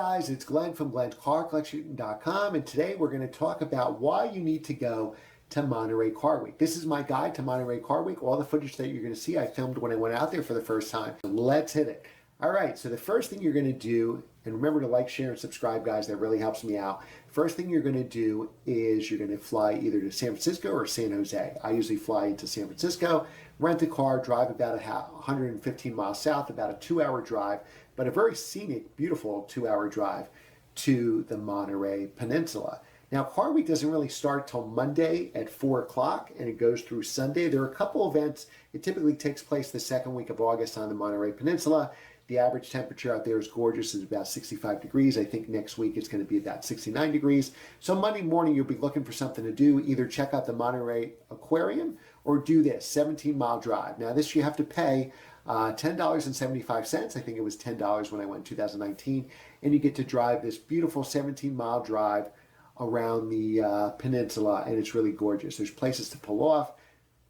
guys, it's Glenn from glenscarcollection.com, and today we're going to talk about why you need to go to Monterey Car Week. This is my guide to Monterey Car Week. All the footage that you're going to see I filmed when I went out there for the first time. Let's hit it. All right, so the first thing you're going to do, and remember to like, share, and subscribe, guys. That really helps me out. First thing you're going to do is you're going to fly either to San Francisco or San Jose. I usually fly into San Francisco, rent a car, drive about 115 miles south, about a 2-hour drive, but a very scenic, beautiful 2-hour drive to the Monterey Peninsula. Now, Car Week doesn't really start till Monday at 4 o'clock, and it goes through Sunday. There are a couple events. It typically takes place the second week of August on the Monterey Peninsula. The average temperature out there is gorgeous. It's about 65 degrees. I think next week it's going to be about 69 degrees. So Monday morning, you'll be looking for something to do. Either check out the Monterey Aquarium or do this 17-mile drive. Now, this you have to pay $10.75. I think it was $10 when I went in 2019. And you get to drive this beautiful 17-mile drive around the peninsula, and it's really gorgeous. There's places to pull off,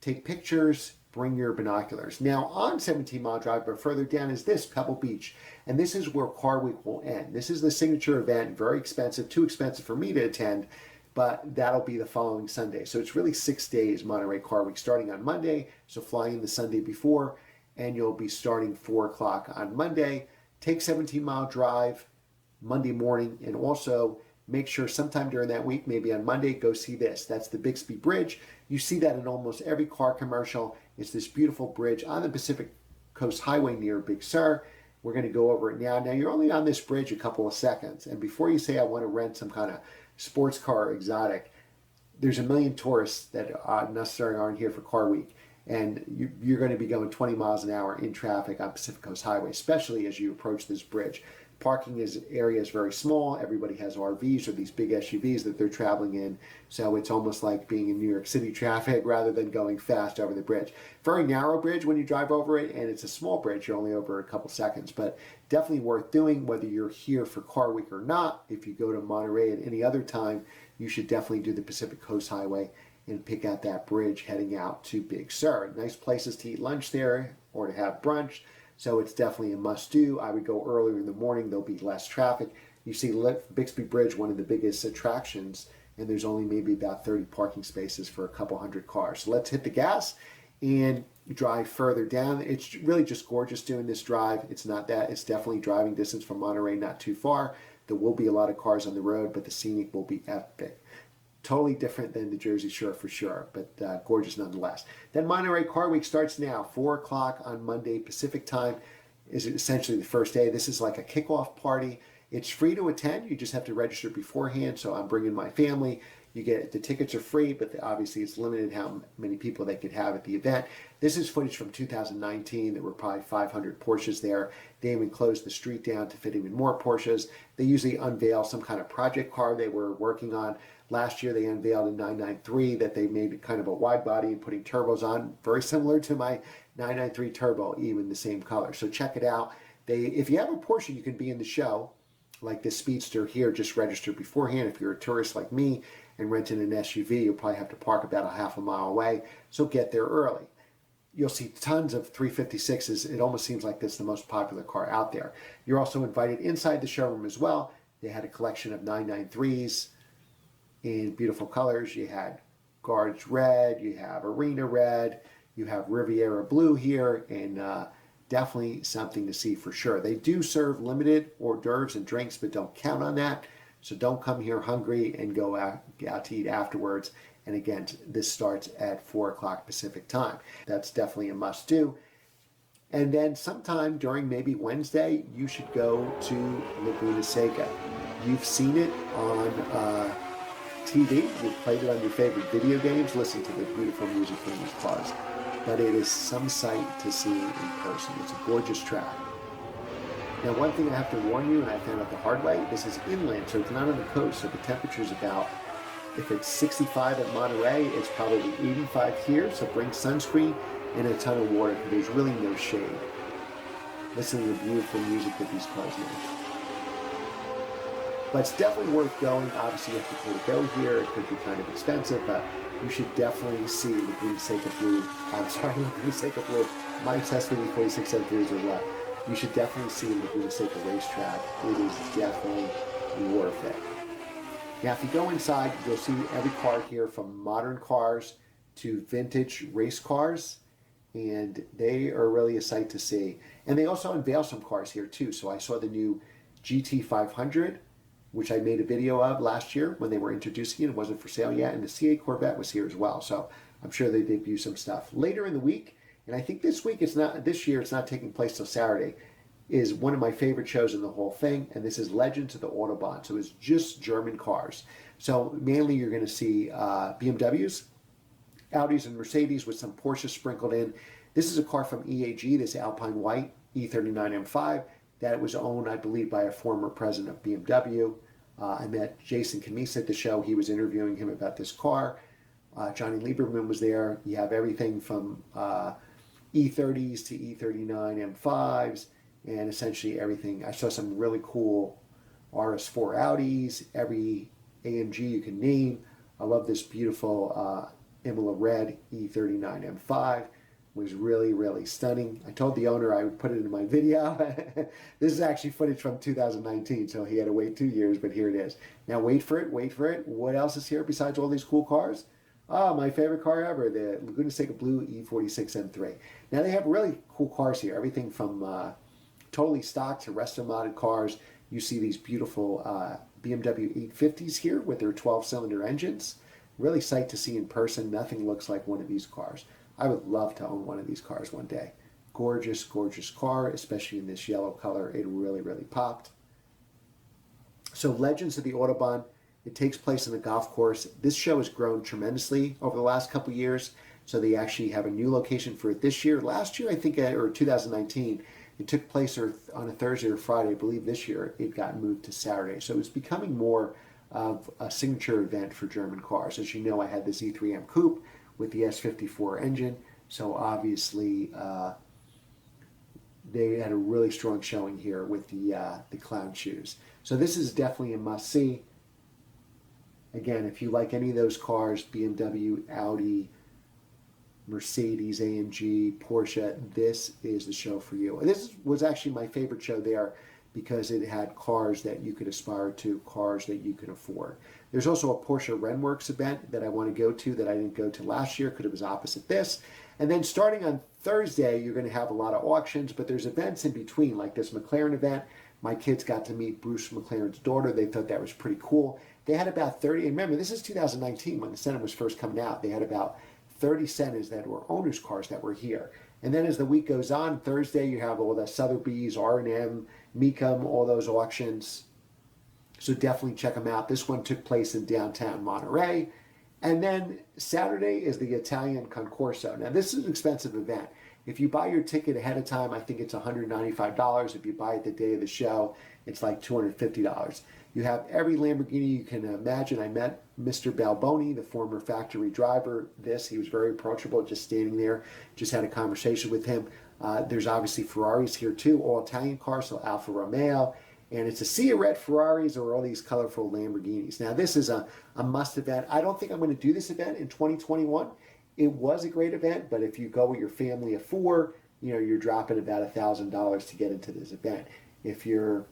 take pictures, bring your binoculars. Now on 17-mile drive, but further down is this, Pebble Beach. And this is where Car Week will end. This is the signature event, very expensive, too expensive for me to attend, but that'll be the following Sunday. So it's really 6 days, Monterey Car Week, starting on Monday, so fly in the Sunday before, and you'll be starting 4 o'clock on Monday. Take 17-mile drive Monday morning, and also make sure sometime during that week, maybe on Monday, go see this. That's the Bixby Bridge. You see that in almost every car commercial. It's this beautiful bridge on the Pacific Coast Highway near Big Sur. We're going to go over it now. Now, you're only on this bridge a couple of seconds. And before you say, I want to rent some kind of sports car or exotic, there's a million tourists that necessarily aren't here for Car Week. And you're going to be going 20 miles an hour in traffic on Pacific Coast Highway, especially as you approach this bridge. Parking area is very small. Everybody has RVs or these big SUVs that they're traveling in. So it's almost like being in New York City traffic rather than going fast over the bridge. Very narrow bridge when you drive over it, and it's a small bridge. You're only over a couple seconds, but definitely worth doing whether you're here for Car Week or not. If you go to Monterey at any other time, you should definitely do the Pacific Coast Highway and pick out that bridge heading out to Big Sur. Nice places to eat lunch there or to have brunch. So it's definitely a must-do. I would go earlier in the morning. There'll be less traffic. You see Bixby Bridge, one of the biggest attractions, and there's only maybe about 30 parking spaces for a couple hundred cars. So let's hit the gas and drive further down. It's really just gorgeous doing this drive. It's not that. It's definitely driving distance from Monterey, not too far. There will be a lot of cars on the road, but the scenic will be epic. Totally different than the Jersey Shore for sure, but gorgeous nonetheless. Then Monterey Car Week starts now, 4 o'clock on Monday Pacific time is essentially the first day. This is like a kickoff party. It's free to attend. You just have to register beforehand. So I'm bringing my family. The tickets are free, but obviously it's limited how many people they could have at the event. This is footage from 2019. There were probably 500 Porsches there. They even closed the street down to fit even more Porsches. They usually unveil some kind of project car they were working on. Last year they unveiled a 993 that they made kind of a wide body and putting turbos on, very similar to my 993 Turbo, even the same color. So check it out. If you have a Porsche, you can be in the show. Like this Speedster here, just register beforehand. If you're a tourist like me and renting an SUV, you'll probably have to park about a half a mile away, so get there early. You'll see tons of 356s. It almost seems like this is the most popular car out there. You're also invited inside the showroom as well. They had a collection of 993s in beautiful colors. You had Guards Red, you have Arena Red, you have Riviera Blue here, and definitely something to see for sure. They do serve limited hors d'oeuvres and drinks, but don't count on that. So don't come here hungry and go out to eat afterwards. And again, this starts at 4 o'clock Pacific time. That's definitely a must-do. And then sometime during maybe Wednesday, you should go to Laguna Seca. You've seen it on TV. You've played it on your favorite video games. Listen to the beautiful music from these cars. But it is some sight to see in person. It's a gorgeous track. Now, one thing I have to warn you, and I found out the hard way, this is inland, so it's not on the coast, so the temperature's about, if it's 65 at Monterey, it's probably 85 here, so bring sunscreen and a ton of water, because there's really no shade. Listen to the beautiful music that these cars make. But it's definitely worth going. Obviously, you have to pay to go here. It could be kind of expensive, but you should definitely see Laguna Seca Blue. I'm sorry, Laguna Seca Blue. My test for 46 centimeters or less. You should definitely see the Laguna Seca racetrack. It is definitely worth it. Now, if you go inside, you'll see every car here from modern cars to vintage race cars, and they are really a sight to see. And they also unveil some cars here too. So I saw the new GT 500, which I made a video of last year when they were introducing it. It wasn't for sale yet, and the C8 Corvette was here as well. So I'm sure they debut some stuff later in the week. And I think this week it's not. This year it's not taking place till Saturday. Is one of my favorite shows in the whole thing, and this is Legends of the Autobahn. So it's just German cars. So mainly you're going to see BMWs, Audis, and Mercedes with some Porsches sprinkled in. This is a car from EAG, this Alpine White E39 M5 that was owned, I believe, by a former president of BMW. I met Jason Cammisa at the show. He was interviewing him about this car. Johnny Lieberman was there. You have everything from E30s to E39 M5s, and essentially everything. I saw some really cool RS4 Audis, every AMG you can name. I love this beautiful Imola Red E39 M5. It was really, really stunning. I told the owner I would put it in my video. This is actually footage from 2019, so he had to wait 2 years, but here it is. Now wait for it, wait for it. What else is here besides all these cool cars? Oh, my favorite car ever, the Laguna Seca Blue E46 M3. Now they have really cool cars here, everything from totally stock to resto modded cars. You see these beautiful BMW 850s here with their 12-cylinder engines. Really sight to see in person. Nothing looks like one of these cars. I would love to own one of these cars one day. Gorgeous, gorgeous car, especially in this yellow color. It really, really popped. So Legends of the Autobahn, it takes place in a golf course. This show has grown tremendously over the last couple of years. So they actually have a new location for it this year. Last year, I think, or 2019, it took place on a Thursday or Friday. I believe this year it got moved to Saturday. So it's becoming more of a signature event for German cars. As you know, I had this E3M Coupe with the S54 engine. So obviously they had a really strong showing here with the clown shoes. So this is definitely a must-see. Again, if you like any of those cars, BMW, Audi, Mercedes, AMG, Porsche, this is the show for you. And this was actually my favorite show there because it had cars that you could aspire to, cars that you could afford. There's also a Porsche Renworks event that I want to go to that I didn't go to last year because it was opposite this. And then starting on Thursday, you're going to have a lot of auctions, but there's events in between, like this McLaren event. My kids got to meet Bruce McLaren's daughter. They thought that was pretty cool. They had about 30, and remember, this is 2019 when the Senna was first coming out. They had about 30 Sennas that were owners' cars that were here. And then as the week goes on, Thursday you have all the Sotheby's, R&M, Mecum, all those auctions. So definitely check them out. This one took place in downtown Monterey. And then Saturday is the Italian Concorso. Now this is an expensive event. If you buy your ticket ahead of time, I think it's $195. If you buy it the day of the show, it's like $250. You have every Lamborghini you can imagine. I met Mr. Balboni, the former factory driver. He was very approachable, just standing there. Just had a conversation with him. There's obviously Ferraris here too, all Italian cars, so Alfa Romeo. And it's a sea of red Ferraris or all these colorful Lamborghinis. Now this is a must event. I don't think I'm going to do this event in 2021. It was a great event, but if you go with your family of four, you're dropping about $1,000 to get into this event. If your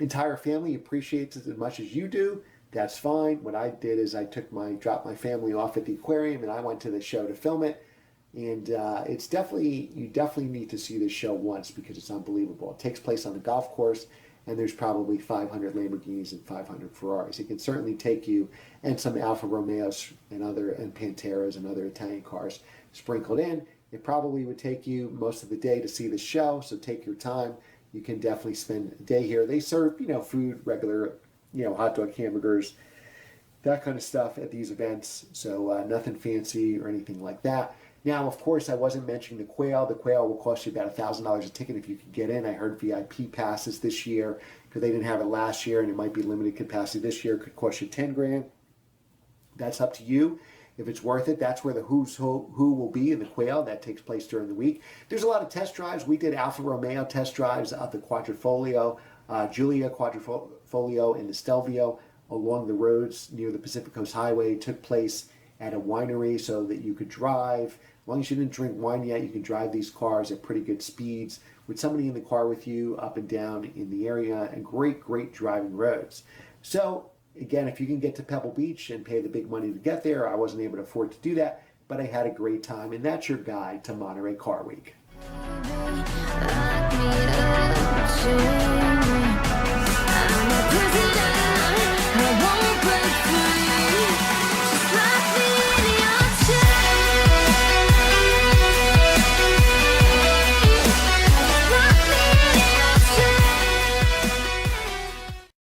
entire family appreciates it as much as you do, that's fine. What I did is I dropped my family off at the aquarium and I went to the show to film it. And you definitely need to see this show once because it's unbelievable. It takes place on a golf course and there's probably 500 Lamborghinis and 500 Ferraris. It can certainly take you, and some Alfa Romeos and Panteras and other Italian cars sprinkled in. It probably would take you most of the day to see the show, so take your time. You can definitely spend a day here. They serve, food, regular, hot dog, hamburgers, that kind of stuff at these events. So nothing fancy or anything like that. Now, of course, I wasn't mentioning the Quail. The Quail will cost you about $1,000 a ticket if you can get in. I heard VIP passes this year because they didn't have it last year, and it might be limited capacity this year. It could cost you $10,000. That's up to you. If it's worth it, that's where the who's who will be in the Quail. That takes place during the week. There's a lot of test drives. We did Alfa Romeo test drives of the Quadrifoglio, Giulia Quadrifoglio, and the Stelvio along the roads near the Pacific Coast Highway. It took place at a winery so that you could drive. As long as you didn't drink wine yet, you can drive these cars at pretty good speeds with somebody in the car with you up and down in the area, and great driving roads. So again, if you can get to Pebble Beach and pay the big money to get there, I wasn't able to afford to do that, but I had a great time, and that's your guide to Monterey Car Week.